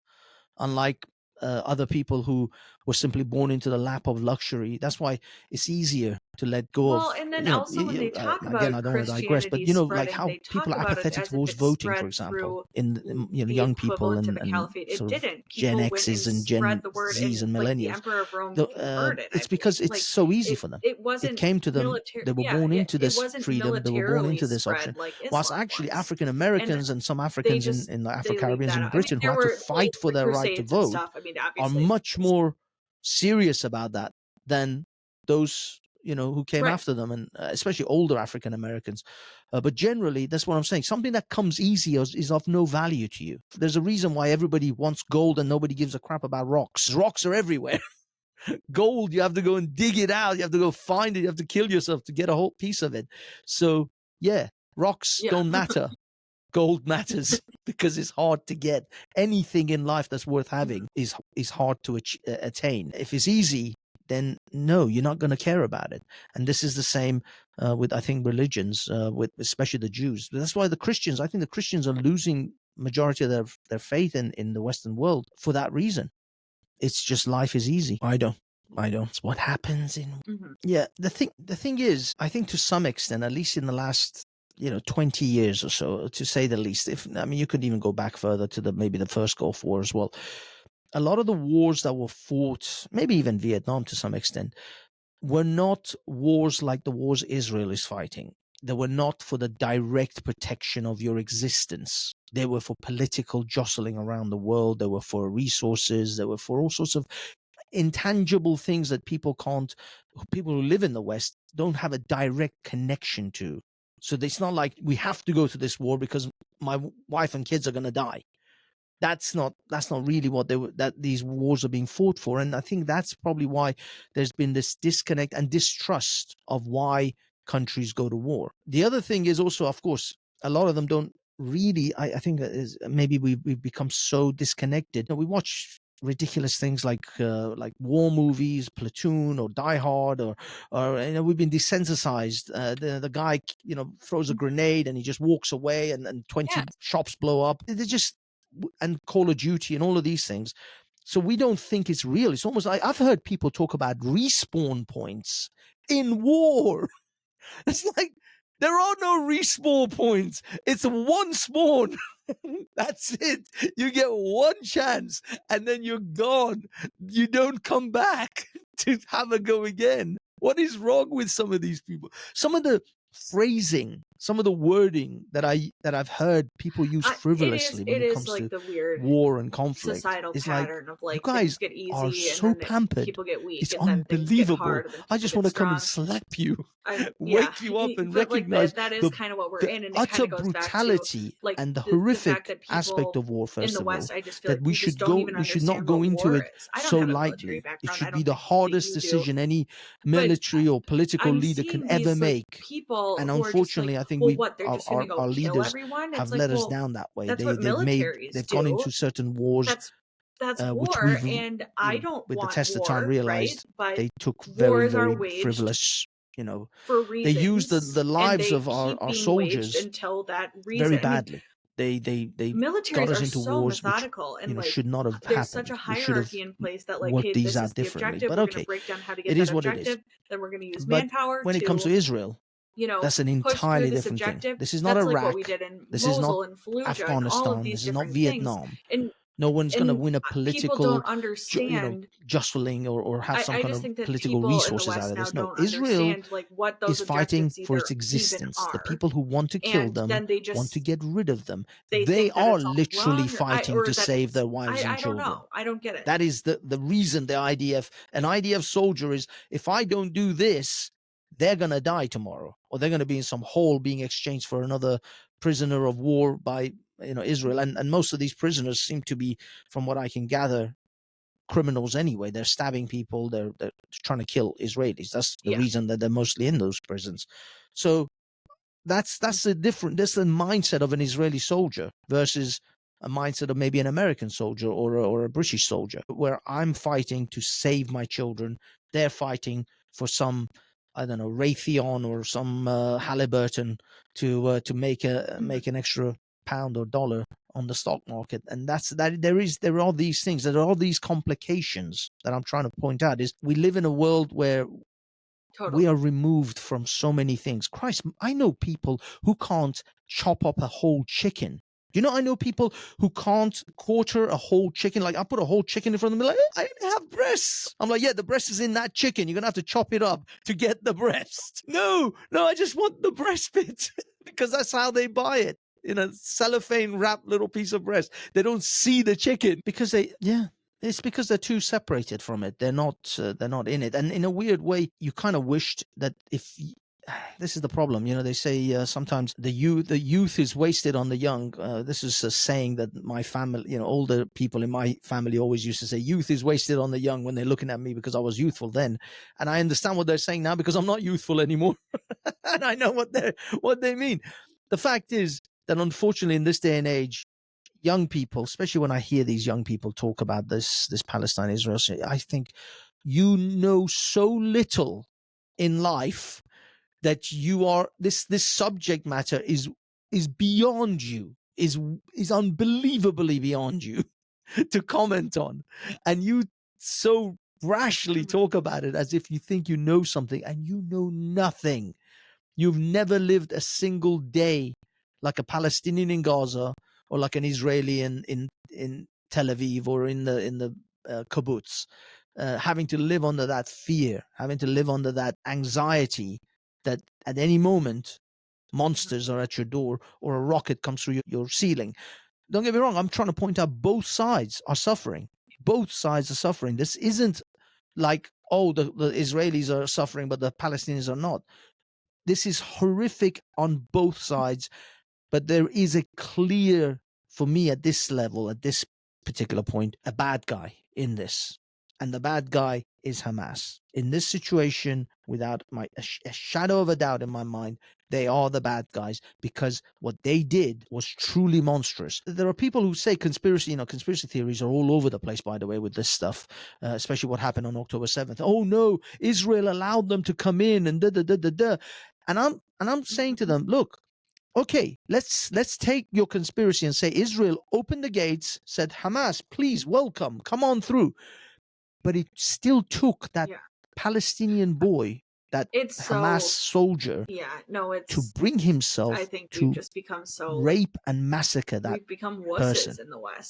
Unlike other people who were simply born into the lap of luxury. That's why it's easier to let go Well, of, and then also when they talk again, about I don't want to digress, but Christianity like spreading, how they people talk are about it apathetic as if towards it voting, for spread example, through in the young people equivalent of a and caliphate. It sort of didn't. Gen People went and X's and Gen spread the word, Z's and and like the millennials. emperor of Rome converted, I It's believe. because it's Like so easy it for them. it It wasn't came to them. military. They were Yeah, born yeah, into it this wasn't freedom. They were born militarily into this spread option. like Whilst Islam actually was. African And Americans and some they Africans just in the they leave Afro-Caribbeans that in out. I mean, Britain who there had to were like fight for the their right to crusades and vote stuff. I mean, are obviously, much more serious about that than those who came right. after them, and especially older African Americans. But generally, that's what I'm saying. Something that comes easy is of no value to you. There's a reason why everybody wants gold and nobody gives a crap about rocks. Rocks are everywhere. Gold, you have to go and dig it out. You have to go find it. You have to kill yourself to get a whole piece of it. So yeah, rocks Yeah. don't matter. Gold matters because it's hard to get. Anything in life that's worth having is hard to attain. If it's easy, then no, you're not going to care about it. And this is the same with, I think, religions, with especially the Jews. That's why I think the Christians are losing majority of their faith in the Western world for that reason. It's just life is easy. I don't. It's what happens in. Mm-hmm. Yeah, the thing is, I think to some extent, at least in the last 20 years or so, to say the least. You could even go back further to maybe the first Gulf War as well. A lot of the wars that were fought, maybe even Vietnam to some extent, were not wars like the wars Israel is fighting. They were not for the direct protection of your existence. They were for political jostling around the world. They were for resources. They were for all sorts of intangible things that people who live in the West don't have a direct connection to. So it's not like we have to go to this war because my wife and kids are going to die. That's not really what these wars are being fought for. And I think that's probably why there's been this disconnect and distrust of why countries go to war. The other thing is also, of course, a lot of them don't really, I think is maybe we've become so disconnected. We watch ridiculous things like war movies, Platoon or Die Hard, or we've been desensitized. The guy throws a grenade and he just walks away, and 20 shops blow up. They're just, and Call of Duty and all of these things. So we don't think it's real. It's almost like I've heard people talk about respawn points in war. It's like there are no respawn points. It's one spawn. That's it. You get one chance and then you're gone. You don't come back to have a go again. What is wrong with some of these people? Some of the phrasing, some of the wording that I've heard people use frivolously when it comes like to the weird war and conflict societal is like, pattern of you like things guys get are easy and so then pampered. people get weak It's and then things get unbelievable. hard and then I people just get want to come and strong. slap you, Yeah, wake you up, and but like recognize that is the kind of what we're the in, and it kind utter of goes back to brutality like and the the fact horrific that aspect people of war. in First the of all, West, I just feel that like we just don't even we should not understand go what into war it is. I don't so have a military lightly. It background. I should be don't the think that hardest you do, decision any but military or political I'm leader can seeing ever these like make. people And who are just like, unfortunately, I think well, what, they're our, just gonna our, go our kill leaders everyone? It's have like, led us well, down that way. that's what militaries They've gone do. into certain wars, That's that's which war, we've, and I don't with the want test of time war, right? realized But they took very, wars are very waged frivolous, for they used reasons, the and lives they of keep our being waged soldiers until that very reason. I mean, badly. They got militaries us are into so wars which methodical, and like should not have there's such a happened. We should have hierarchy in place that like, worked hey, these this is out the differently. objective. But We're going to okay, break down how to it get that is what it is. objective. Then we're going to use But manpower when it comes to to, Israel, that's an push through entirely this different thing. objective. This is not That's like what we Iraq. did in This is not Mosul and Fallujah and all of Afghanistan. these This is not different things. Vietnam. And No one's going to win a people political, don't understand. jostling or have some I kind just of think that political people in the resources out West of now this. No, don't Israel understand like what is those fighting objectives for its even existence. The are. people who want to kill And them then they want to just get rid of them. they They think that are it's all literally wrong, fighting or to that save it's their wives and I don't children. know. I don't get it. That is the reason an IDF soldier is, if I don't do this, they're going to die tomorrow, or they're going to be in some hole being exchanged for another prisoner of war by Israel. And most of these prisoners seem to be, from what I can gather, criminals anyway. They're stabbing people. They're trying to kill Israelis. That's the Yeah. reason that they're mostly in those prisons. So that's a different, that's the mindset of an Israeli soldier versus a mindset of maybe an American soldier or a British soldier, where I'm fighting to save my children. They're fighting for some, I don't know, Raytheon or some Halliburton to make an extra pound or dollar on the stock market. And there are these things, there are these complications that I'm trying to point out. Is we live in a world where we are removed from so many things. Christ, I know people who can't chop up a whole chicken. You know, I know people who can't quarter a whole chicken. Like, I put a whole chicken in front of me, like, I have breasts. I'm like, yeah, the breast is in that chicken. You're going to have to chop it up to get the breast. No, I just want the breast bit because that's how they buy it. In a cellophane wrapped little piece of breast. They don't see the chicken because it's because they're too separated from it. They're not in it. And in a weird way, you kind of wished that this is the problem. You know, they say sometimes the youth is wasted on the young. This is a saying that my family, you know, older people in my family always used to say, youth is wasted on the young, when they're looking at me because I was youthful then. And I understand what they're saying now because I'm not youthful anymore. And I know what they mean. The fact is that unfortunately in this day and age, young people, especially when I hear these young people talk about this Palestine-Israel, I think you know so little in life that you are this subject matter is beyond you, is unbelievably beyond you to comment on, and you so rashly talk about it as if you think you know something, and you know nothing. You've never lived a single day like a Palestinian in Gaza or like an Israeli in Tel Aviv or in the kibbutz, having to live under that fear, having to live under that anxiety that at any moment monsters are at your door or a rocket comes through your ceiling. Don't get me wrong. I'm trying to point out both sides are suffering. Both sides are suffering. This isn't like, oh, the Israelis are suffering, but the Palestinians are not. This is horrific on both sides, but there is a clear, for me at this level, at this particular point, a bad guy in this. And the bad guy is Hamas. In this situation, without a shadow of a doubt in my mind, they are the bad guys because what they did was truly monstrous. There are people who say conspiracy theories are all over the place, by the way, with this stuff, especially what happened on October 7th. Oh no, Israel allowed them to come in and da. And I'm saying to them, look, okay, let's take your conspiracy and say Israel opened the gates, said, Hamas, please welcome, come on through. But it still took that Palestinian boy, that Hamas soldier, to bring himself to rape and massacre that person,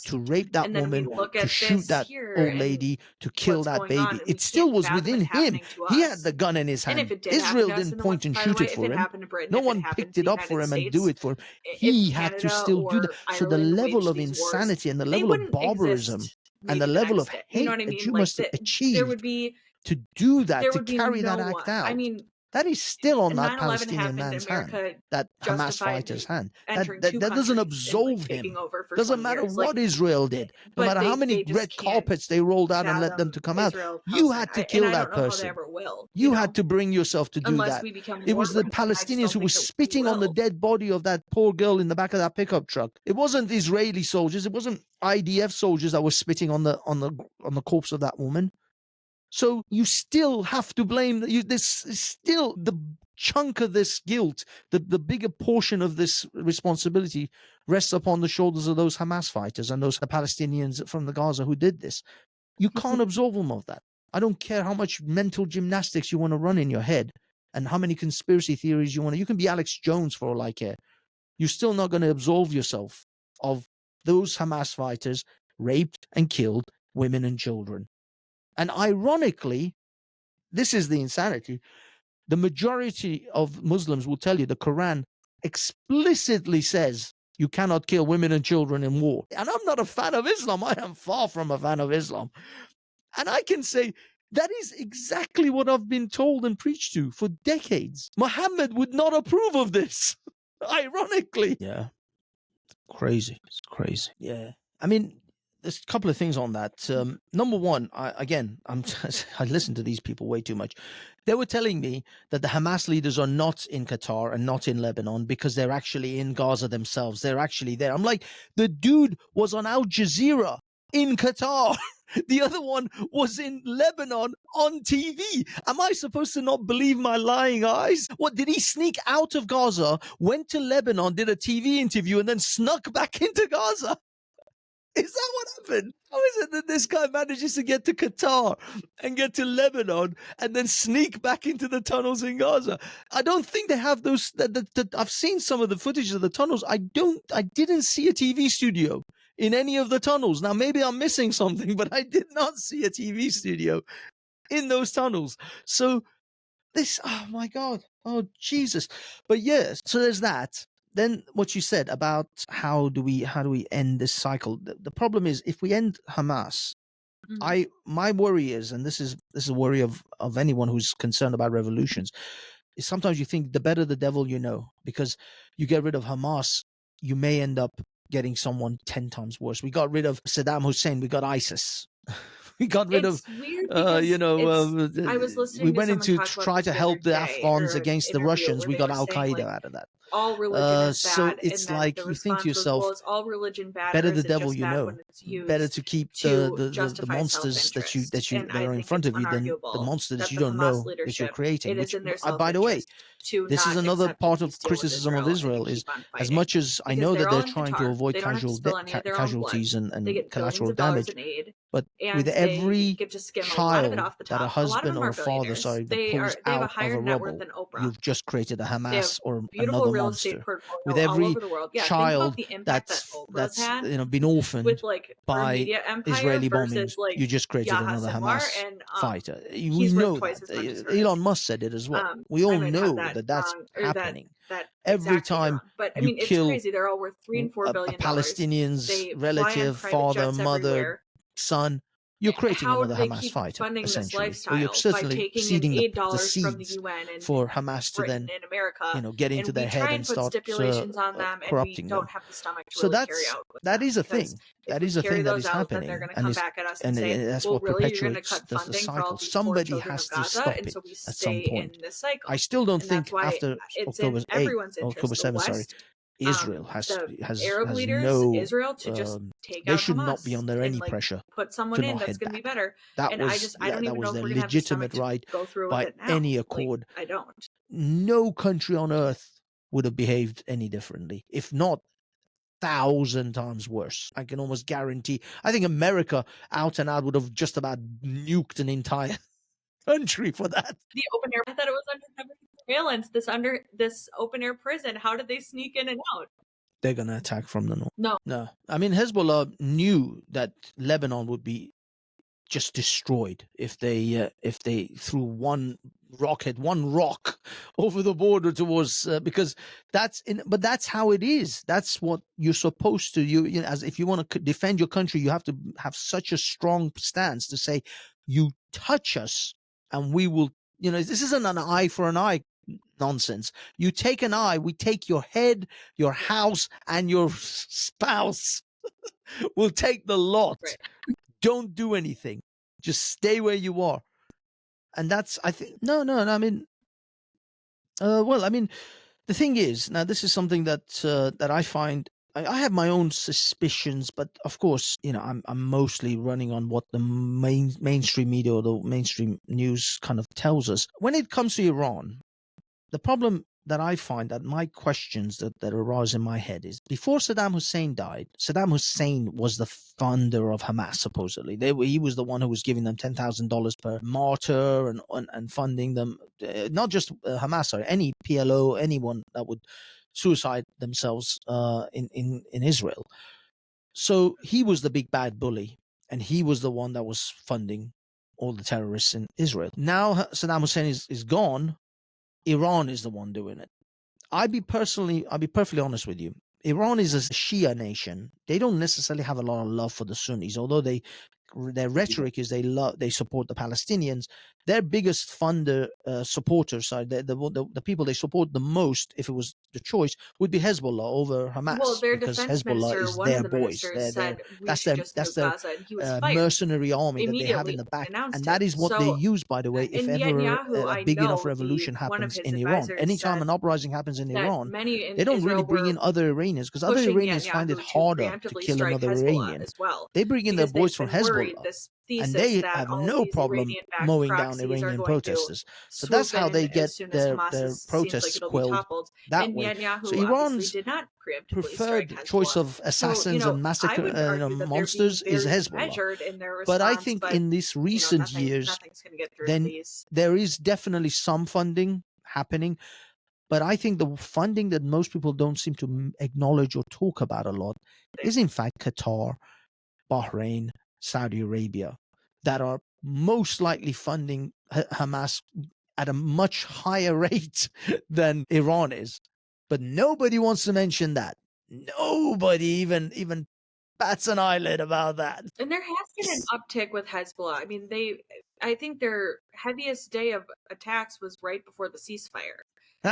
to rape that woman, to shoot that old lady, to kill that baby. It still was within him. He had the gun in his hand. Israel didn't point and shoot it for him. No one picked it up for him and do it for him. He had to still do that. So the level of insanity and the level of barbarism and the level of hate that you must have achieved to do that, to carry that act out, that is still on that Palestinian man's hand, that Hamas fighter's hand. That doesn't absolve him. Doesn't matter what Israel did. No matter how many red carpets they rolled out and let them to come out. You had to kill that person. You had to bring yourself to do that. It was the Palestinians who were spitting on the dead body of that poor girl in the back of that pickup truck. It wasn't Israeli soldiers. It wasn't IDF soldiers that were spitting on the corpse of that woman. So you still have to blame. This is still the chunk of this guilt. The bigger portion of this responsibility rests upon the shoulders of those Hamas fighters and those Palestinians from the Gaza who did this. You can't absolve them of that. I don't care how much mental gymnastics you want to run in your head and how many conspiracy theories you want to. You can be Alex Jones for all I care. You're still not going to absolve yourself of those Hamas fighters raped and killed women and children. And ironically, this is the insanity. The majority of Muslims will tell you the Quran explicitly says you cannot kill women and children in war. And I'm not a fan of Islam. I am far from a fan of Islam. And I can say that is exactly what I've been told and preached to for decades. Muhammad would not approve of this. Ironically. Yeah. Crazy. It's crazy. Yeah. I mean, there's a couple of things on that. Number one, I listen to these people way too much. They were telling me that the Hamas leaders are not in Qatar and not in Lebanon because they're actually in Gaza themselves. They're actually there. I'm like, the dude was on Al Jazeera in Qatar. The other one was in Lebanon on TV. Am I supposed to not believe my lying eyes? What, did he sneak out of Gaza, went to Lebanon, did a TV interview, and then snuck back into Gaza? Is that what happened? How is it that this guy manages to get to Qatar and get to Lebanon and then sneak back into the tunnels in Gaza? I don't think they have those. I've seen some of the footage of the tunnels. I didn't see a TV studio in any of the tunnels. Now, maybe I'm missing something, but I did not see a TV studio in those tunnels. So this, oh my God, oh Jesus. But yes, so there's that. Then what you said about how do we end this cycle? The problem is, if we end Hamas, my worry is, and this is a worry of anyone who's concerned about revolutions, is sometimes you think the better the devil you know, because you get rid of Hamas, you may end up getting someone 10 times worse. We got rid of Saddam Hussein, we got ISIS. We got rid of, I was listening we to went someone into talk to about try this to the help other the day, Afghans or against the interview Russians. where We they got were Al saying, Qaeda like, out of that. all religion is So bad, it's and like that the you think response to was, well, yourself, is all religion bad, better or the is it devil just you bad know. when it's Better used to keep to the justify monsters that self-interest? And that I are in think front it's of you than the unarguable monster that that you the don't Hamas know that you're leadership, creating. it is Which, in their by the way, self-interest to this is not another accept a part peace of deal with criticism of Israel and Israel, keep is on as fighting. much as I Because know that they're all they're in trying to Qatar. avoid They don't have to spill any of their own blood. casualties and They get billions collateral of dollars damage, in aid, but with and they every get to skim a lot of it child off the that a top. A lot of husband them or are a father, billionaires. that pulls They have a out of higher a net worth rubble, than Oprah. you've just created a They have Hamas or beautiful another real estate monster. With portfolio all every over the world. Yeah, think about child the impact that that's Oprah's had been orphaned with, like, her by media empire Israeli versus, bombings, like, you just created Yahya another Sinwar, Hamas and fighter. We he's worth know twice that. as much as her, I Elon think. Musk said it as well. We all I might have know that that that's wrong, or happening. that Every exact figure time wrong. But I you mean, it's kill crazy. They're all worth $3 and $4 a billion. Palestinian's They fly on relative, private father, jets mother, everywhere. son, you're creating How do another they Hamas keep fighter, funding this essentially. Or you're lifestyle by certainly taking in seeding aid the dollars from the seeds UN and for Hamas to Britain then, and America, get into and we their head try and and put start stipulations on them, and we corrupting them. don't have the stomach to So really carry out with that them, is a because thing. if That we is a carry thing that those is out, then they're happening, going to come back at us and say, that's well, what really, you're going to perpetuates cut the funding for all cycle. these poor Somebody children has of to Gaza, stop and it so we at some stay in point. this cycle. I still don't And that's think why after it's October in 8th, everyone's interest, October the 7th, sorry, West, Israel the has Arab leaders, no. Israel, to just take They out should not be Hamas under and, any like, pressure put someone to in not that's head going to be back. better. That And was I don't that even know was if their we're going to have the stomach legitimate to right go through with by it now. any Like, accord. I don't. No country on earth would have behaved any differently, if not 1,000 times worse. I can almost guarantee. I think America out and out would have just about nuked an entire country for that. The open air. I thought it was under surveillance. This open air prison. How did they sneak in and out? They're gonna attack from the north. No. I mean, Hezbollah knew that Lebanon would be just destroyed if they threw one rock over the border towards because but that's how it is. That's what you're supposed to. As if you want to defend your country, you have to have such a strong stance to say, you touch us and we will. This isn't an eye for an eye nonsense. You take an eye, we take your head, your house, and your spouse. We'll take the lot. Right. Don't do anything. Just stay where you are. And that's, I think, no, I mean, the thing is, now this is something that I find, I have my own suspicions, but of course, I'm mostly running on what the mainstream media or the mainstream news kind of tells us. When it comes to Iran, the problem that I find, that my questions that arise in my head, is before Saddam Hussein died, Saddam Hussein was the founder of Hamas, supposedly. He was the one who was giving them $10,000 per martyr and funding them, not just Hamas, or any PLO, anyone that would suicide themselves in Israel. So he was the big bad bully, and he was the one that was funding all the terrorists in Israel. Now Saddam Hussein is gone. Iran is the one doing it. I'll be perfectly honest with you. Iran is a Shia nation. They don't necessarily have a lot of love for the Sunnis, although their rhetoric is they support the Palestinians. their biggest funder, supporters, the people they support the most, if it was the choice, would be Hezbollah over Hamas, Well, their because defense Hezbollah minister, is one of their the boys. ministers, said we That's should their just nuke Gaza, and he was fired mercenary army that they have in immediately the back, announced and that it. is what they So, use, by the way, if and ever Netanyahu, a I big enough know revolution one of happens his in Iran. advisors Anytime said an uprising happens in that Iran, many in they don't really Israel bring in were other Iranians, because other pushing Iranians find it Netanyahu to harder to preemptively kill strike another Hezbollah Iranian. as well, They bring in their because boys they've from been worried, Hezbollah, this and thesis they that have all of no these problem Iranian-backed mowing down proxies are Iranian going to protesters. So that's swoop how in they get as soon as Hamas seems like protests it'll be quelled toppled. that And way. So Netanyahu obviously Iran's did not preemptively strike preferred choice Hezbollah. of So, assassins and I massacre would argue that they're being monsters is very Hezbollah. measured in their But I response, think but in these recent years, nothing's going to get through then these. there is definitely some funding happening. But I think the funding that most people don't seem to acknowledge or talk about a lot is, in fact, Qatar, Bahrain, Saudi Arabia, that are most likely funding Hamas at a much higher rate than Iran is. But nobody wants to mention that. Nobody even bats an eyelid about that. And there has been an uptick with Hezbollah. I mean, I think their heaviest day of attacks was right before the ceasefire.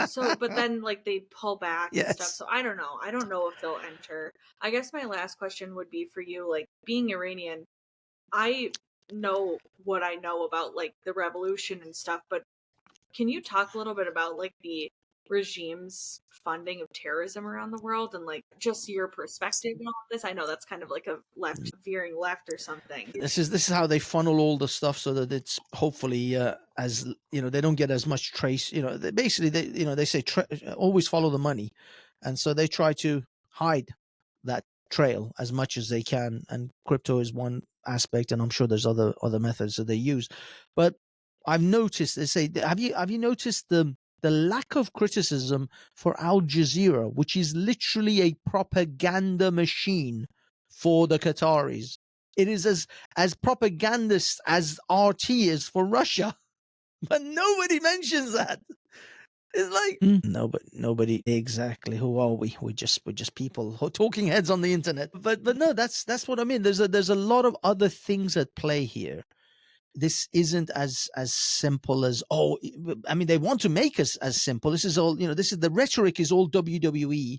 So, but then like they pull back and stuff. Yes. So I don't know. I don't know if they'll enter. I guess my last question would be for you, like being Iranian, I know what I know about like the revolution and stuff, but can you talk a little bit about like the regime's funding of terrorism around the world and like just your perspective on all of this? I know that's kind of like a veering left or something. This is how they funnel all the stuff so that it's hopefully as they don't get as much trace. They say always follow the money, and so they try to hide that trail as much as they can. And crypto is one aspect, and I'm sure there's other methods that they use. But I've noticed, they say, have you noticed the lack of criticism for Al Jazeera, which is literally a propaganda machine for the Qataris? It is as propagandist as RT is for Russia, but nobody mentions that. It's like nobody exactly. Who are we? We're just people, talking heads on the internet. But no, that's what I mean. There's a lot of other things at play here. This isn't as simple as, I mean, they want to make us as simple. This is all, the rhetoric is all WWE.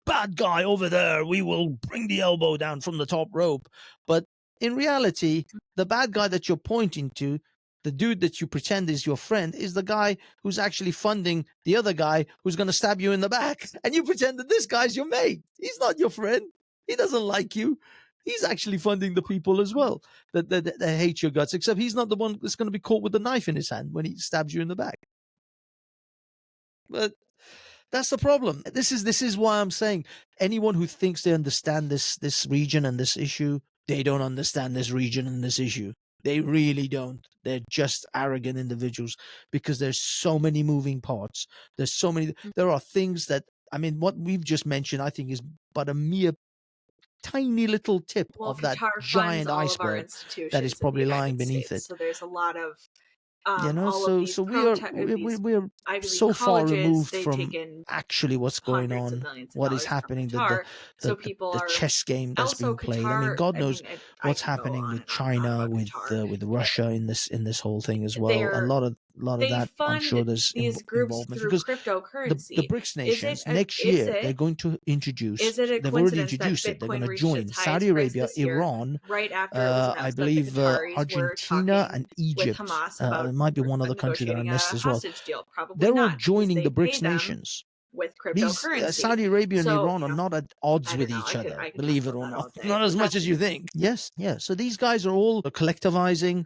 Bad guy over there, we will bring the elbow down from the top rope. But in reality, the bad guy that you're pointing to, the dude that you pretend is your friend, is the guy who's actually funding the other guy who's going to stab you in the back. And you pretend that this guy's your mate. He's not your friend. He doesn't like you. He's actually funding the people as well that hate your guts, except he's not the one that's going to be caught with the knife in his hand when he stabs you in the back. But that's the problem. This is why I'm saying anyone who thinks they understand this region and this issue, they don't understand this region and this issue. They really don't. They're just arrogant individuals because there's so many moving parts. There are things that, I mean, what we've just mentioned, I think is but a mere tiny little tip of that Qatar giant funds all iceberg of our that is probably lying beneath States, it. so there's a lot of So we're so far removed from actually what's going on, what is happening, the chess game that's being played. I mean, God knows what's happening with China, with Russia in this whole thing as well. A lot of that, I'm sure there's involvement because the BRICS nations next year they're going to introduce. They've already introduced it. They're going to join Saudi Arabia, Iran, right after I believe Argentina and Egypt. Might be one other country that I missed as well. They're all joining the BRICS nations. With cryptocurrency. Saudi Arabia and Iran are not at odds with each other, believe it or not. Not as much as you think. Yes, yeah. So these guys are all collectivizing.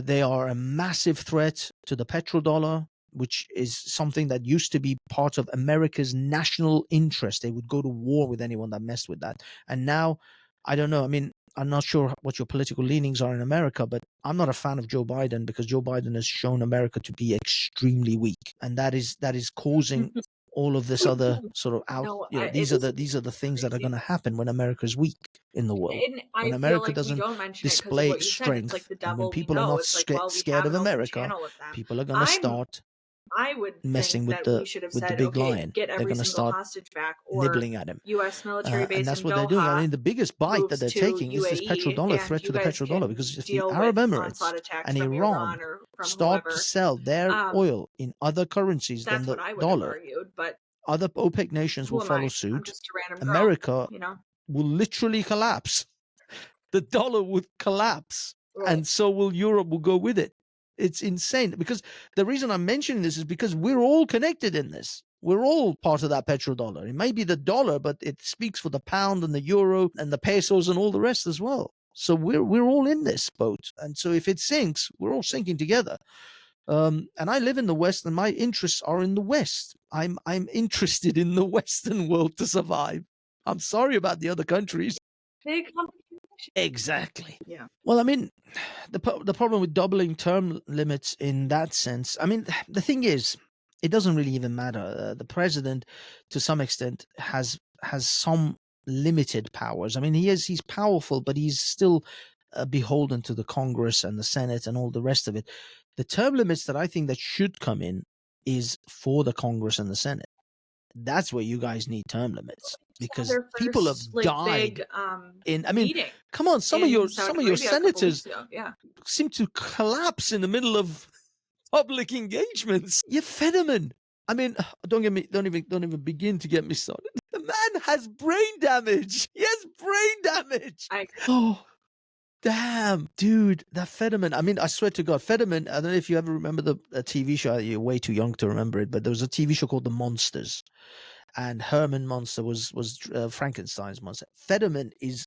They are a massive threat to the petrodollar, which is something that used to be part of America's national interest. They would go to war with anyone that messed with that. And now, I don't know. I mean, I'm not sure what your political leanings are in America, but I'm not a fan of Joe Biden because Joe Biden has shown America to be extremely weak, and that is causing all of this other sort of these are the things that are going to happen when America is weak in the world. When America doesn't display strength, and when people are not scared of America, people are going to start messing with the big lion. Get they're going to start hostage back, nibbling at him. U.S. military base and that's in what Doha, they're doing. I mean, the biggest bite that they're taking is this petrodollar threat to the petrodollar, because if the Arab Emirates and Iran start to sell their oil in other currencies than the dollar, argued, but other OPEC nations will follow suit. I'm just a random America girl, will literally collapse. The dollar would collapse, and so will Europe will go with it. It's insane, because the reason I'm mentioning this is because we're all connected in this. We're all part of that petrodollar. It may be the dollar, but it speaks for the pound and the euro and the pesos and all the rest as well. So we're all in this boat, and so if it sinks, we're all sinking together. And I live in the West, and my interests are in the West. I'm interested in the Western world to survive. I'm sorry about the other countries. Exactly. Yeah. Well, I mean, the problem with doubling term limits in that sense, I mean, the thing is, it doesn't really even matter. The president, to some extent, has some limited powers. I mean, he's powerful, but he's still beholden to the Congress and the Senate and all the rest of it. The term limits that I think that should come in is for the Congress and the Senate. That's where you guys need term limits, because people have died in. I mean, come on, some of your senators seem to collapse in the middle of public engagements. You're Fetterman. I mean, don't even begin to get me started. The man has brain damage. He has brain damage. Oh, damn, dude, that Fetterman. I mean, I swear to God, Fetterman. I don't know if you ever remember the TV show. You're way too young to remember it, but there was a TV show called The Monsters, and Herman Monster was Frankenstein's monster. Fetterman is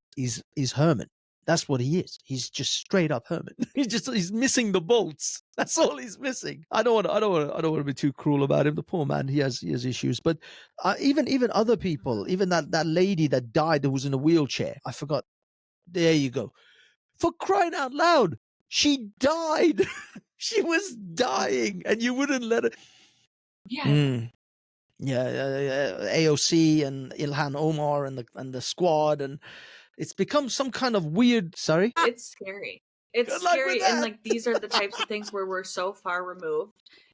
Herman. That's what he is. He's just straight up Herman. He's missing the bolts. That's all he's missing. I don't want to be too cruel about him. The poor man, he has issues. But even other people, even that lady that died that was in a wheelchair. I forgot. There you go. For crying out loud, she died. She was dying, and you wouldn't let her. Yeah. Yeah, AOC and Ilhan Omar and the squad, and it's become some kind of weird. Sorry, it's scary. It's scary, and like these are the types of things where we're so far removed.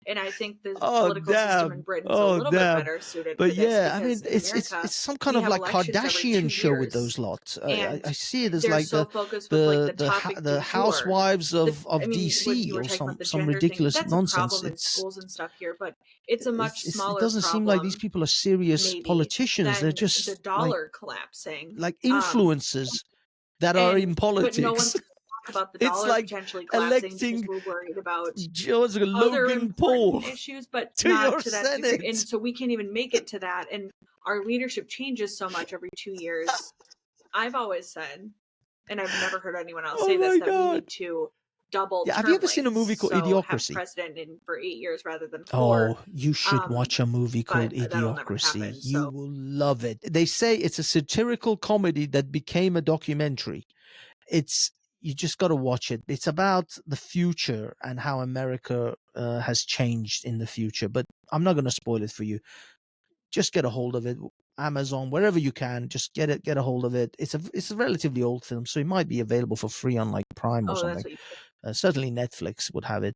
And I think the political system in Britain's a little bit better suited for this. Yeah, I mean, it's some kind of like Kardashian show with those lots. I see it as like the housewives of DC or some ridiculous nonsense. It's in schools and stuff here, but it's a much smaller. It doesn't seem like these people are serious politicians. They're just the dollar collapsing, like influencers that are in politics. But no one's about the dollar like potentially collapsing because we're worried about Logan Paul issues, but to not your to that Senate. degree. And so we can't even make it to that. And our leadership changes so much every 2 years. I've always said, and I've never heard anyone else say this, that we need to double. Yeah, have you ever seen a movie called Idiocracy? Have president in for 8 years rather than 4. Oh, you should watch a movie called Idiocracy. You will love it. They say it's a satirical comedy that became a documentary. You just got to watch it. It's about the future and how America has changed in the future. But I'm not going to spoil it for you. Just get a hold of it. Amazon, wherever you can, just get a hold of it. It's a relatively old film, so it might be available for free on like Prime or something. Certainly Netflix would have it.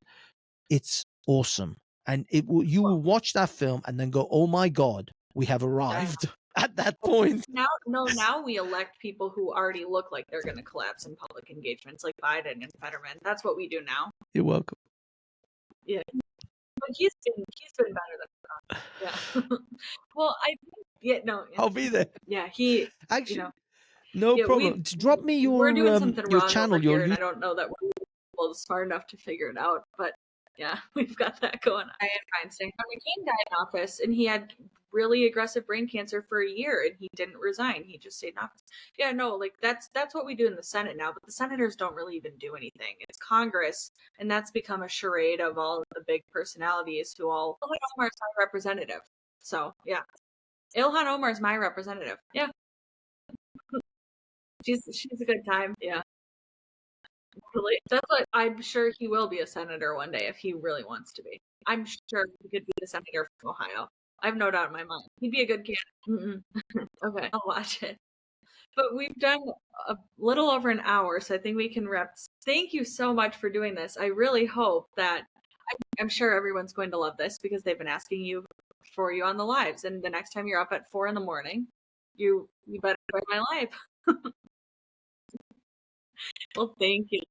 It's awesome, and you will watch that film and then go, "Oh my God, we have arrived." At that point, now we elect people who already look like they're going to collapse in public engagements, like Biden and Fetterman. That's what we do now. You're welcome. Yeah, but he's been better than Trump. Yeah. Well, I'll be there. Yeah, he actually no problem. Drop me your channel. And I don't know that we're smart enough to figure it out, but yeah, we've got that going on. Dianne Feinstein. When McCain died in office, and he had really aggressive brain cancer for a year, and he didn't resign. He just stayed in office. Yeah, no, like that's what we do in the Senate now, but the senators don't really even do anything. It's Congress, and that's become a charade of all of the big personalities who all. Ilhan Omar is my representative. So yeah, Ilhan Omar is my representative. Yeah, she's a good time. Yeah. Really? That's what I'm sure he will be a senator one day if he really wants to be. I'm sure he could be the senator from Ohio. I have no doubt in my mind. He'd be a good candidate. Okay, I'll watch it. But we've done a little over an hour, so I think we can wrap. Thank you so much for doing this. I really hope that I'm sure everyone's going to love this because they've been asking you for you on the lives, and the next time you're up at 4 a.m, you better join my live. Well, thank you.